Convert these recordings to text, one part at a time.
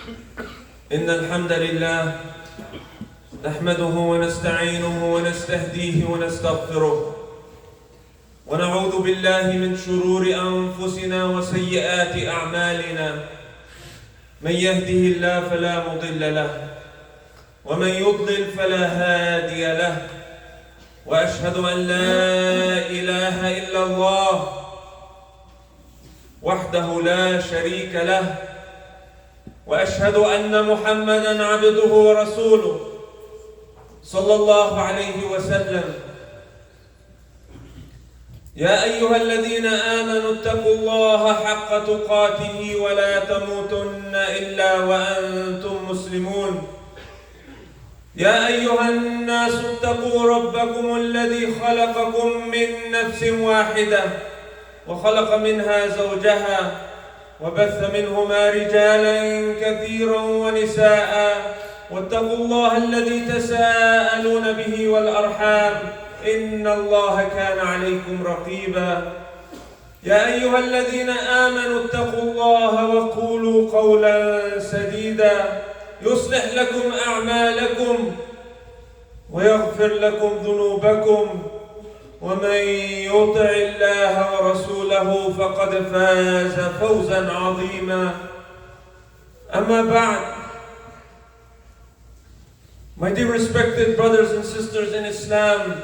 إن الحمد لله نحمده ونستعينه ونستهديه ونستغفره ونعوذ بالله من شرور أنفسنا وسيئات أعمالنا من يهده الله فلا مضل له ومن يضلل فلا هادي له وأشهد أن لا إله إلا الله وحده لا شريك له وأشهد أن محمدًا عبده ورسوله صلى الله عليه وسلم. يا أيها الذين آمنوا اتقوا الله حق تقاته ولا تموتن إلا وأنتم مسلمون. يا أيها الناس اتقوا ربكم الذي خلقكم من نفس واحدة وخلق منها زوجها وبث منهما رجالا كثيرا ونساء واتقوا الله الذي تساءلون به والأرحام إن الله كان عليكم رقيبا. يا أيها الذين آمنوا اتقوا الله وقولوا قولا سديدا يصلح لكم أعمالكم ويغفر لكم ذنوبكم ومن يطع الله ورسوله فقد فاز فوزا عظيما. أما بعد, my dear respected brothers and sisters in Islam,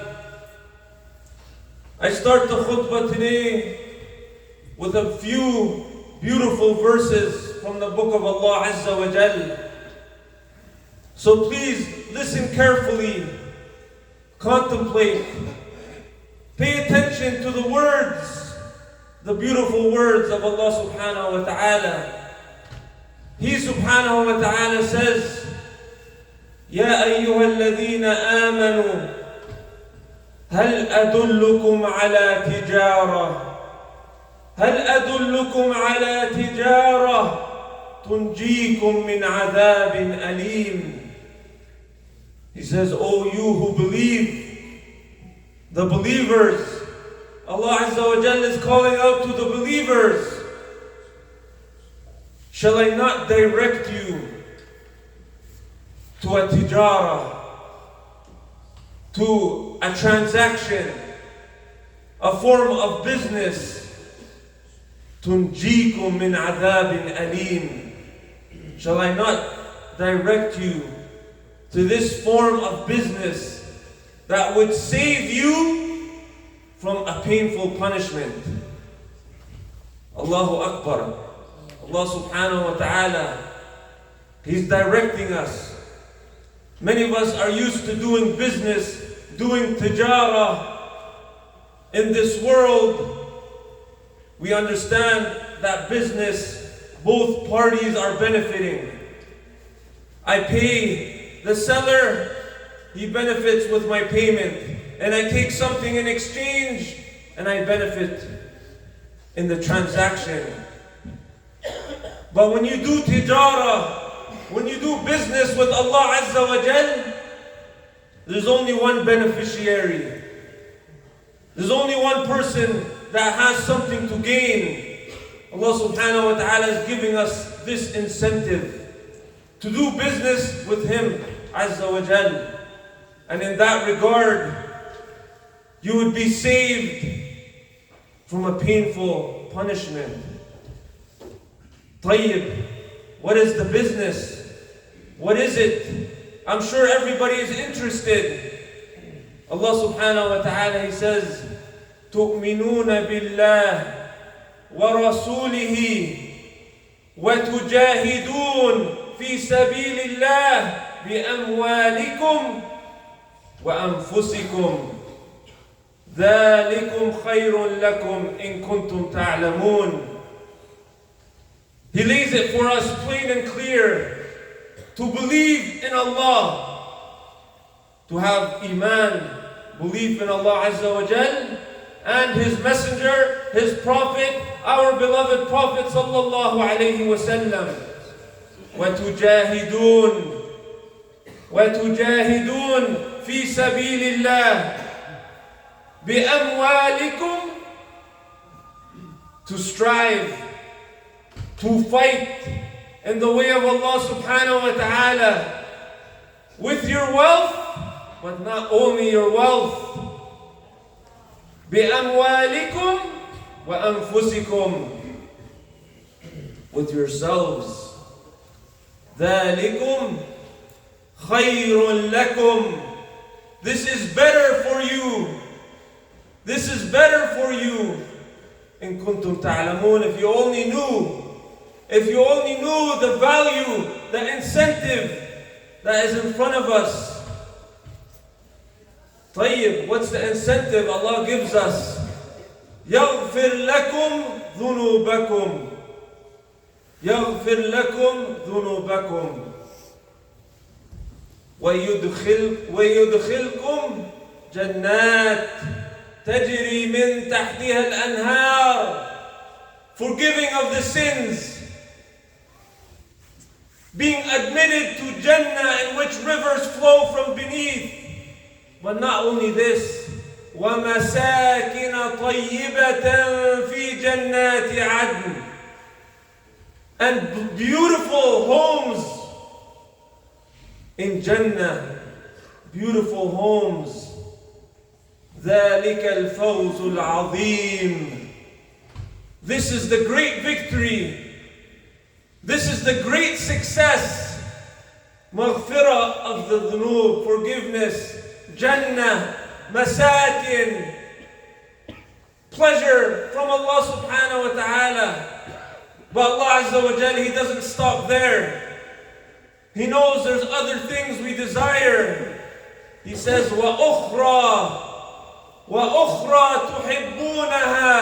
I start the khutbah today with a few beautiful verses from the book of Allah Azza wa Jal. So please listen carefully, contemplate, pay attention to the words, the beautiful words of Allah subhanahu wa ta'ala. He subhanahu wa ta'ala says, يا أيها الذين آمنوا هل أدلكم على تجارة تنجيكم من عذاب أليم. He says, O you who believe, the believers, Allah Azza wa Jalla is calling out to the believers. Shall I not direct you to a tijara, to a transaction, a form of business? تنجيكم من عذاب أليم. Shall I not direct you to this form of business that would save you from a painful punishment? Allahu Akbar. Allah subhanahu wa ta'ala, He's directing us. Many of us are used to doing business, doing tijara. In this world, we understand that business, both parties are benefiting. I pay the seller, he benefits with my payment. And I take something in exchange, and I benefit in the transaction. But when you do tijara, when you do business with Allah Azza wa Jal, there's only one beneficiary. There's only one person that has something to gain. Allah subhanahu wa ta'ala is giving us this incentive to do business with Him Azza wa Jal. And in that regard, you would be saved from a painful punishment. Tayyib, what is the business? What is it? I'm sure everybody is interested. Allah subhanahu wa ta'ala, He says, تُؤْمِنُونَ بِاللَّهِ وَرَسُولِهِ وَتُجَاهِدُونَ فِي سَبِيلِ اللَّهِ بِأَمْوَالِكُمْ وَأَنفُسِكُمْ ذَلِكُمْ خَيْرٌ لَكُمْ إِن كُنتُمْ تَعْلَمُونَ. He lays it for us plain and clear to believe in Allah, to have iman, belief in Allah Azza wa Jal and His Messenger, His Prophet, our beloved Prophet sallallahu alayhi wa sallam. وَتُجَاهِدُونَ فِي سَبِيلِ اللَّهِ بِأَمْوَالِكُمْ, to strive, to fight in the way of Allah subhanahu wa ta'ala with your wealth, but not only your wealth. بِأَمْوَالِكُمْ وَأَنفُسِكُمْ, with yourselves. ذَلِكُمْ خَيْرٌ لَكُمْ, this is better for you. This is better for you. إِن كُنتُمْ تَعْلَمُونَ, if you only knew the value, the incentive that is in front of us. طيب, what's the incentive Allah gives us? يَغْفِرْ لَكُمْ ذُنُوبَكُمْ, يَغْفِرْ لَكُمْ ذُنُوبَكُمْ ويدخلكم جنات تجري من تحتها الأنهار, forgiving of the sins, being admitted to Jannah in which rivers flow from beneath. But not only this, وَمَسَاكِنَ طَيِّبَةً فِي جَنَّاتِ عَدْنٍ, and beautiful homes in Jannah, beautiful homes. ذَلِكَ الْفَوْزُ الْعَظِيمُ, this is the great victory. This is the great success. Maghfirah of the dhunub, forgiveness. Jannah, masakin, pleasure from Allah subhanahu wa ta'ala. But Allah Azza wa Jal, He doesn't stop there. He knows there's other things we desire. He says, وَأُخْرَى تُحِبُّونَهَا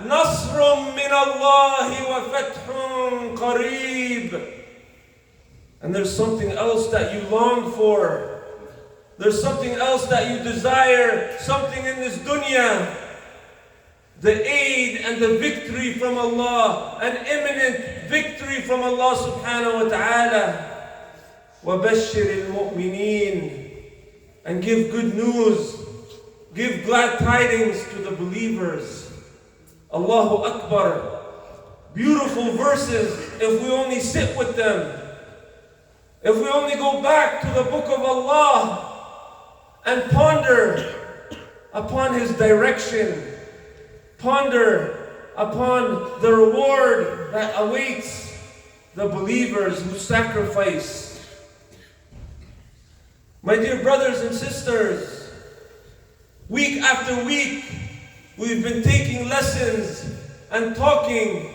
نَصْرٌ مِّنَ اللَّهِ وَفَتْحٌ قَرِيبٌ. And there's something else that you long for. There's something else that you desire, something in this dunya. The aid and the victory from Allah, an imminent victory from Allah subhanahu wa ta'ala. وَبَشِّرِ الْمُؤْمِنِينَ, and give good news, give glad tidings to the believers. Allahu Akbar. Beautiful verses if we only sit with them. If we only go back to the book of Allah and ponder upon His direction, ponder upon the reward that awaits the believers who sacrifice. My dear brothers and sisters, week after week, we've been taking lessons and talking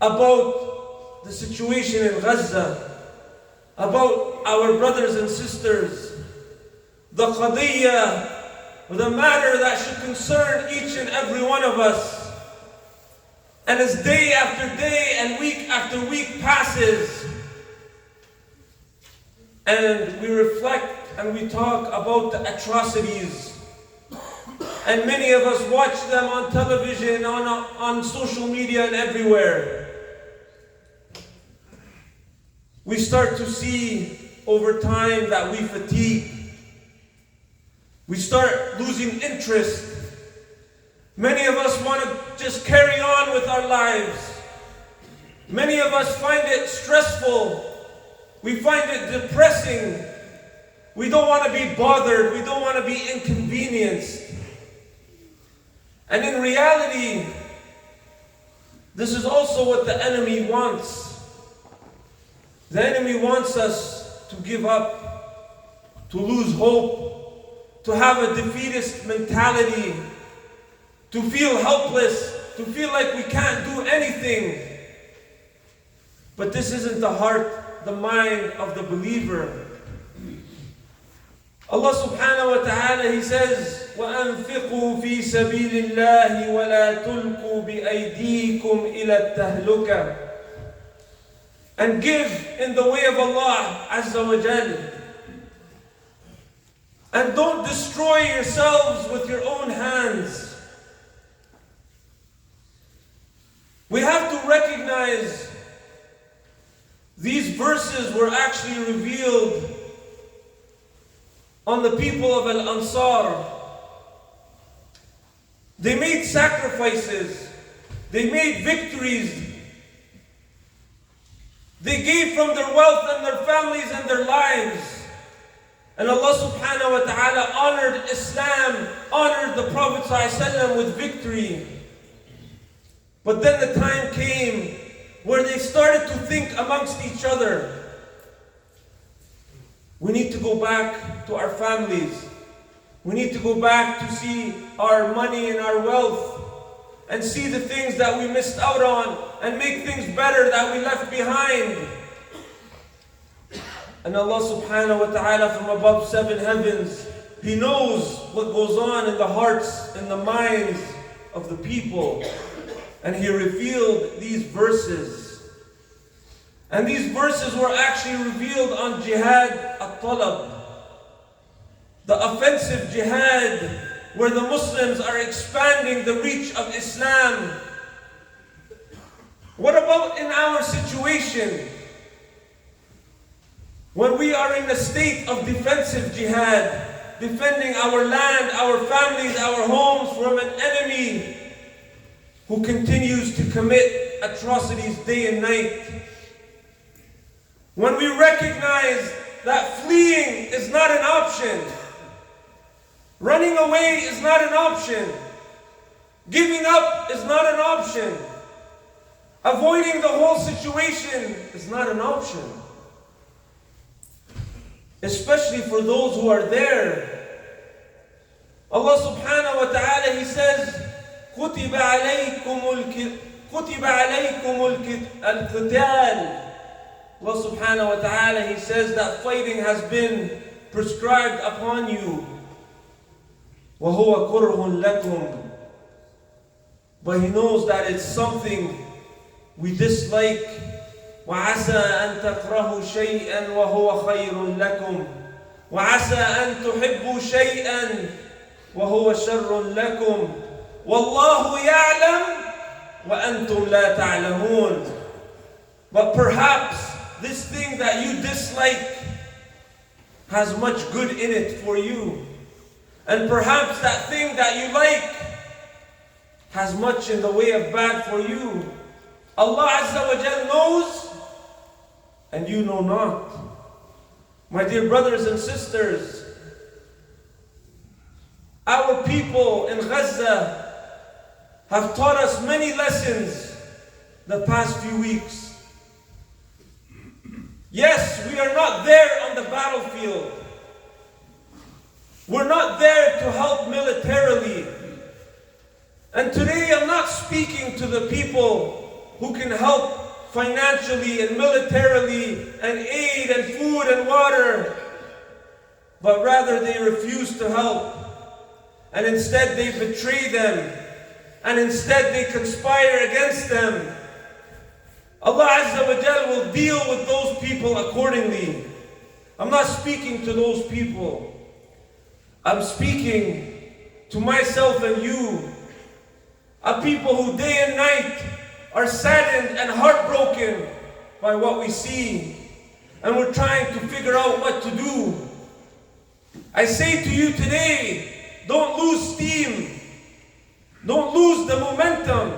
about the situation in Gaza, about our brothers and sisters, the qadiyya, the matter that should concern each and every one of us. And as day after day and week after week passes, and we reflect and we talk about the atrocities, and many of us watch them on television, on social media and everywhere, we start to see over time that we fatigue. We start losing interest. Many of us want to just carry on with our lives. Many of us find it stressful. We find it depressing. We don't want to be bothered. We don't want to be inconvenienced. And in reality, this is also what the enemy wants. The enemy wants us to give up, to lose hope, to have a defeatist mentality, to feel helpless, to feel like we can't do anything. But this isn't the heart, the mind of the believer. Allah subhanahu wa ta'ala, He says, وَأَنفِقُوا فِي سَبِيلِ اللَّهِ وَلَا تُلْقُوا بِأَيْدِيكُمْ إِلَى التَّهْلُكَةِ, and give in the way of Allah Azza wa Jal. And don't destroy yourselves with your own hands. We have to recognize these verses were actually revealed on the people of Al-Ansar. They made sacrifices. They made victories. They gave from their wealth and their families and their lives. And Allah subhanahu wa ta'ala honored Islam, honored the Prophet ﷺ with victory. But then the time came where they started to think amongst each other. We need to go back to our families. We need to go back to see our money and our wealth and see the things that we missed out on and make things better that we left behind. And Allah subhanahu wa ta'ala from above 7 heavens, He knows what goes on in the hearts and the minds of the people. And He revealed these verses. And these verses were actually revealed on Jihad al-Talab, the offensive jihad where the Muslims are expanding the reach of Islam. What about in our situation? When we are in a state of defensive jihad, defending our land, our families, our homes from an enemy who continues to commit atrocities day and night. When we recognize that fleeing is not an option, running away is not an option, giving up is not an option, avoiding the whole situation is not an option. Especially for those who are there. Allah subhanahu wa ta'ala, He says, كُتِبَ عَلَيْكُمُ الْقِتَالِ. Allah subhanahu wa ta'ala, He says that fighting has been prescribed upon you. وَهُوَ كُرْهٌ لَكُمْ. But He knows that it's something we dislike. وَعَسَىٰ أَن تَكْرَهُوا شَيْئًا وَهُوَ خَيْرٌ لَكُمْ وَعَسَىٰ أَن تُحِبُّوا شَيْئًا وَهُوَ شَرٌّ لَكُمْ وَاللَّهُ يَعْلَمُ وَأَنْتُمْ لَا تَعْلَمُونَ. But perhaps this thing that you dislike has much good in it for you. And perhaps that thing that you like has much in the way of bad for you. Allah Azza wa Jal knows, and you know not. My dear brothers and sisters, our people in Gaza have taught us many lessons the past few weeks. Yes, we are not there on the battlefield. We're not there to help militarily. And today I'm not speaking to the people who can help financially and militarily and aid and food and water, but rather they refuse to help, and instead they betray them, and instead they conspire against them. Allah Azza wa Jal will deal with those people accordingly. I'm not speaking to those people. I'm speaking to myself and you, a people who day and night are saddened and heartbroken by what we see, and we're trying to figure out what to do. I say to you today, don't lose steam. Don't lose the momentum.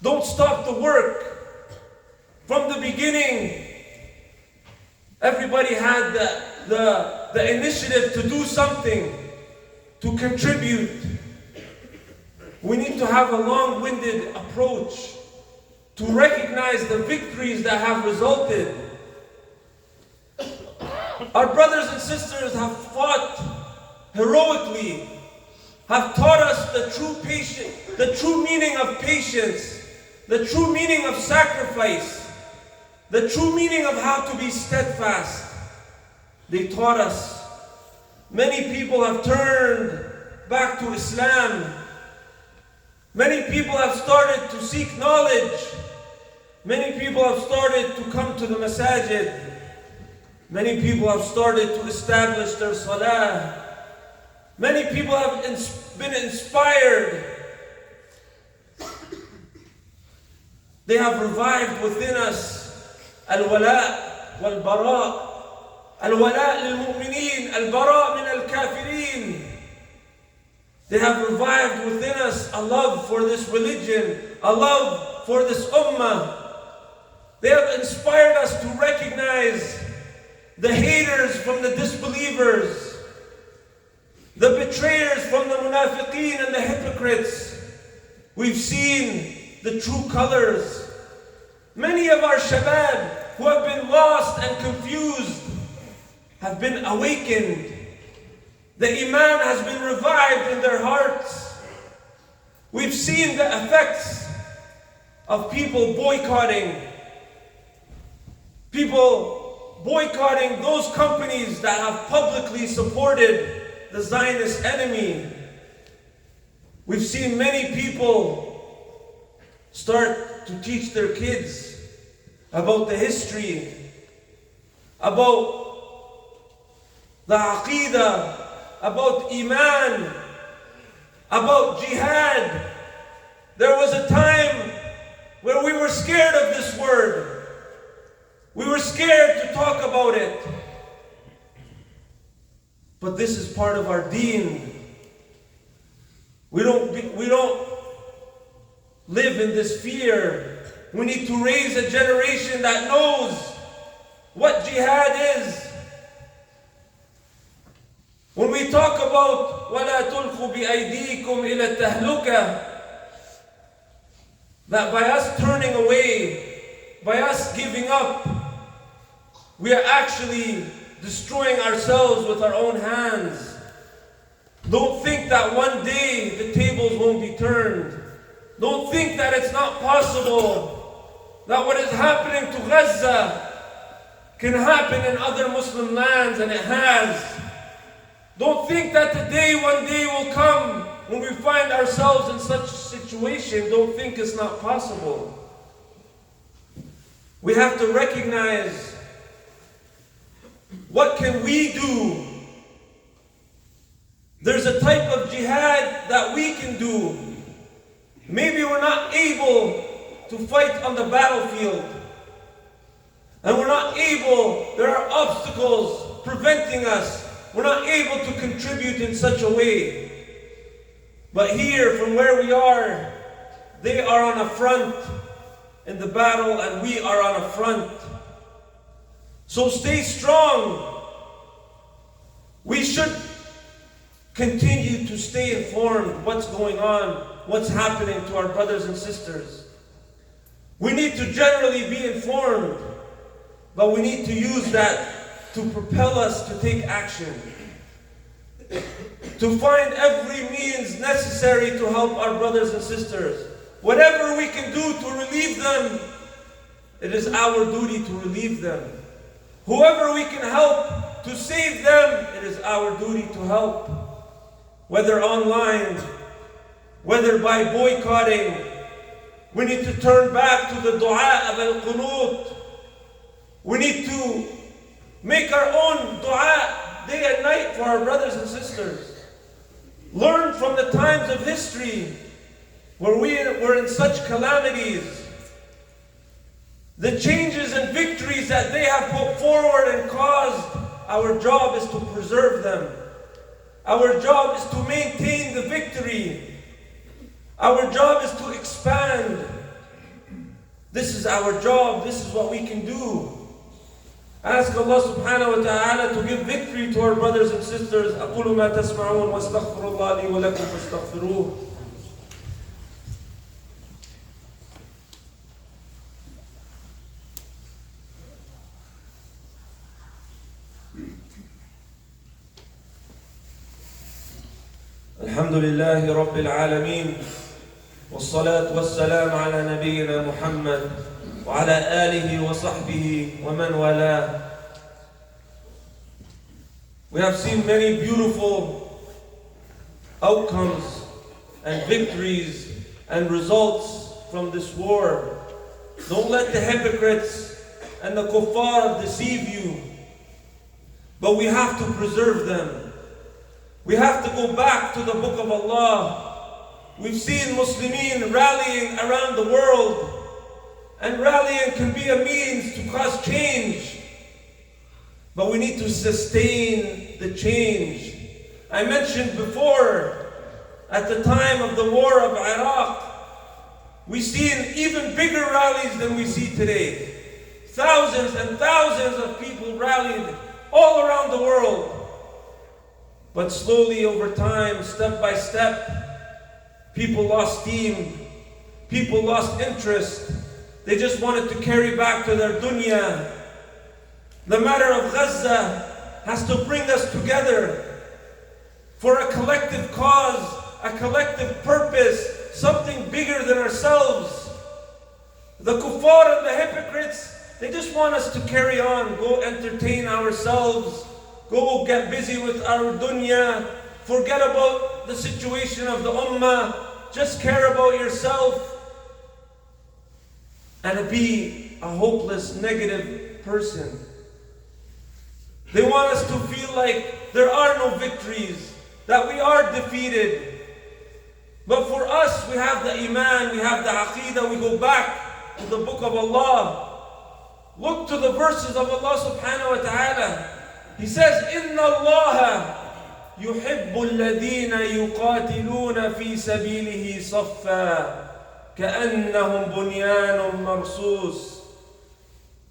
Don't stop the work. From the beginning, everybody had the initiative to do something, to contribute. We need to have a long-winded approach to recognize the victories that have resulted. Our brothers and sisters have fought heroically, have taught us the true meaning of patience, the true meaning of sacrifice, the true meaning of how to be steadfast. They taught us. Many people have turned back to Islam. Many people have started to seek knowledge. Many people have started to come to the masajid. Many people have started to establish their salah. Many people have been inspired. They have revived within us al-wala' wal-bara'. Al-wala' lil-mu'mineen, al-bara' min al-kafirin. They have revived within us a love for this religion, a love for this ummah, They have inspired us to recognize the haters from the disbelievers, the betrayers from the munafiqeen and the hypocrites. We've seen the true colors. Many of our shabab who have been lost and confused have been awakened. The iman has been revived in their hearts. We've seen the effects of people boycotting those companies that have publicly supported the Zionist enemy. We've seen many people start to teach their kids about the history, about the aqeedah, about iman, about jihad. There was a time where we were scared of this word. We were scared to talk about it. But this is part of our deen. We don't live in this fear. We need to raise a generation that knows what jihad is. When we talk about وَلَا تُلْقُوا بِأَيْدِيكُمْ إِلَى التَّهْلُكَةِ, that by us turning away, by us giving up, we are actually destroying ourselves with our own hands. Don't think that one day the tables won't be turned. Don't think that it's not possible that what is happening to Gaza can happen in other Muslim lands, and it has. Don't think that one day will come when we find ourselves in such a situation. Don't think it's not possible. We have to recognize, what can we do? There's a type of jihad that we can do. Maybe we're not able to fight on the battlefield, and we're not able, there are obstacles preventing us. We're not able to contribute in such a way. But here, from where we are, they are on a front in the battle, and we are on a front. So stay strong. We should continue to stay informed what's going on, what's happening to our brothers and sisters. We need to generally be informed, but we need to use that to propel us to take action, to find every means necessary to help our brothers and sisters. Whatever we can do to relieve them, it is our duty to relieve them. Whoever we can help to save them, it is our duty to help. Whether online, whether by boycotting, we need to turn back to the dua of al-qunut. We need to make our own dua day and night for our brothers and sisters. Learn from the times of history where we were in such calamities. The changes and victories that they have put forward and caused, our job is to preserve them. Our job is to maintain the victory. Our job is to expand. This is our job. This is what we can do. Ask Allah subhanahu wa ta'ala to give victory to our brothers and sisters. أقول ما تسمعون واستغفر الله لي ولكم فاستغفروه. الحمد لله رب العالمين والصلاة والسلام على نبينا محمد وعلى آله وصحبه ومن والاه. We have seen many beautiful outcomes and victories and results from this war. Don't let the hypocrites and the kuffar deceive you, but we have to preserve them. We have to go back to the book of Allah. We've seen Muslimin rallying around the world, and rallying can be a means to cause change, but we need to sustain the change. I mentioned before, at the time of the war of Iraq, we've seen even bigger rallies than we see today. thousands and thousands of people rallied all around the world. But slowly over time, step by step, people lost steam, people lost interest. They just wanted to carry back to their dunya. The matter of Gaza has to bring us together for a collective cause, a collective purpose, something bigger than ourselves. The kuffar and the hypocrites, they just want us to carry on, go entertain ourselves, go get busy with our dunya, forget about the situation of the ummah, just care about yourself, and be a hopeless, negative person. They want us to feel like there are no victories, that we are defeated. But for us, we have the iman, we have the aqeedah, we go back to the book of Allah. Look to the verses of Allah subhanahu wa ta'ala. He says, إِنَّ اللَّهَ يُحِبُّ الَّذِينَ يُقَاتِلُونَ فِي سَبِيلِهِ صَفًّا كَأَنَّهُمْ بُنْيَانٌ مَرْصُوصٌ.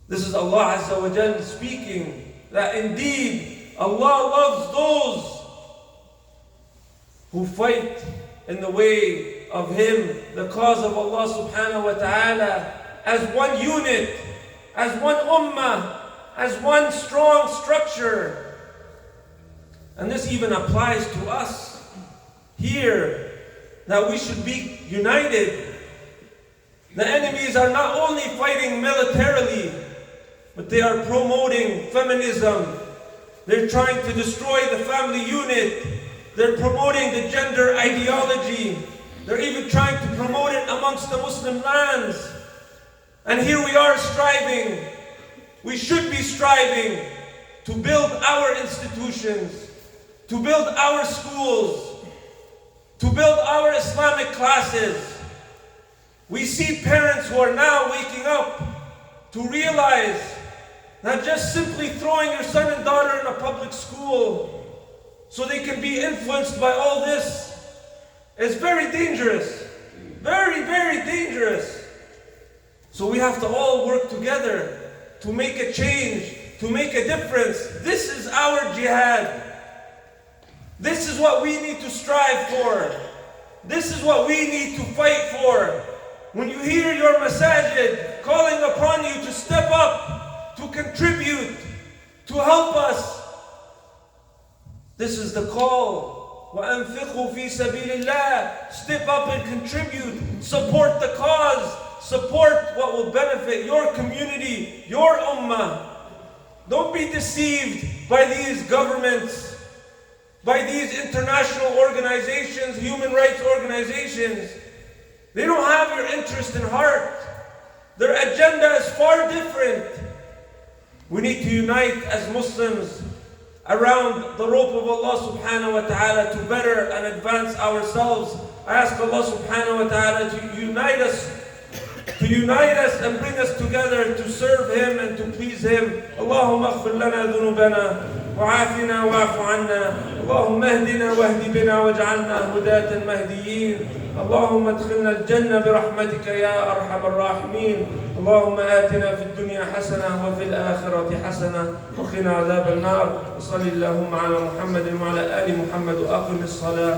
This is Allah Azza wa Jal speaking, that indeed Allah loves those who fight in the way of Him, the cause of Allah subhanahu wa ta'ala, as one unit, as one ummah, as one strong structure. And this even applies to us here, that we should be united. The enemies are not only fighting militarily, but they are promoting feminism. They're trying to destroy the family unit. They're promoting the gender ideology. They're even trying to promote it amongst the Muslim lands. And here we are striving. We should be striving to build our institutions, to build our schools, to build our Islamic classes. We see parents who are now waking up to realize that just simply throwing your son and daughter in a public school so they can be influenced by all this is very dangerous. Very, very dangerous. So we have to all work together to make a change, to make a difference. This is our jihad. This is what we need to strive for. This is what we need to fight for. When you hear your masajid calling upon you to step up, to contribute, to help us, this is the call. وَأَنفِقُوا فِي سَبِيلِ اللَّهِ. Step up and contribute. Support the cause. Support what will benefit your community, your ummah. Don't be deceived by these governments, by these international organizations, human rights organizations. They don't have your interest in heart. Their agenda is far different. We need to unite as Muslims around the rope of Allah subhanahu wa ta'ala to better and advance ourselves. I ask Allah subhanahu wa ta'ala to unite us and bring us together to serve Him and to please Him. Allahumma aghfir lana dhunubana وعافنا واعف عنا اللهم اهدنا واهد بنا واجعلنا هداة مهديين اللهم ادخلنا الجنة برحمتك يا أرحم الراحمين اللهم آتنا في الدنيا حسنة وفي الآخرة حسنة وقنا عذاب النار وصل اللهم على محمد وعلى آل محمد وأقم الصلاة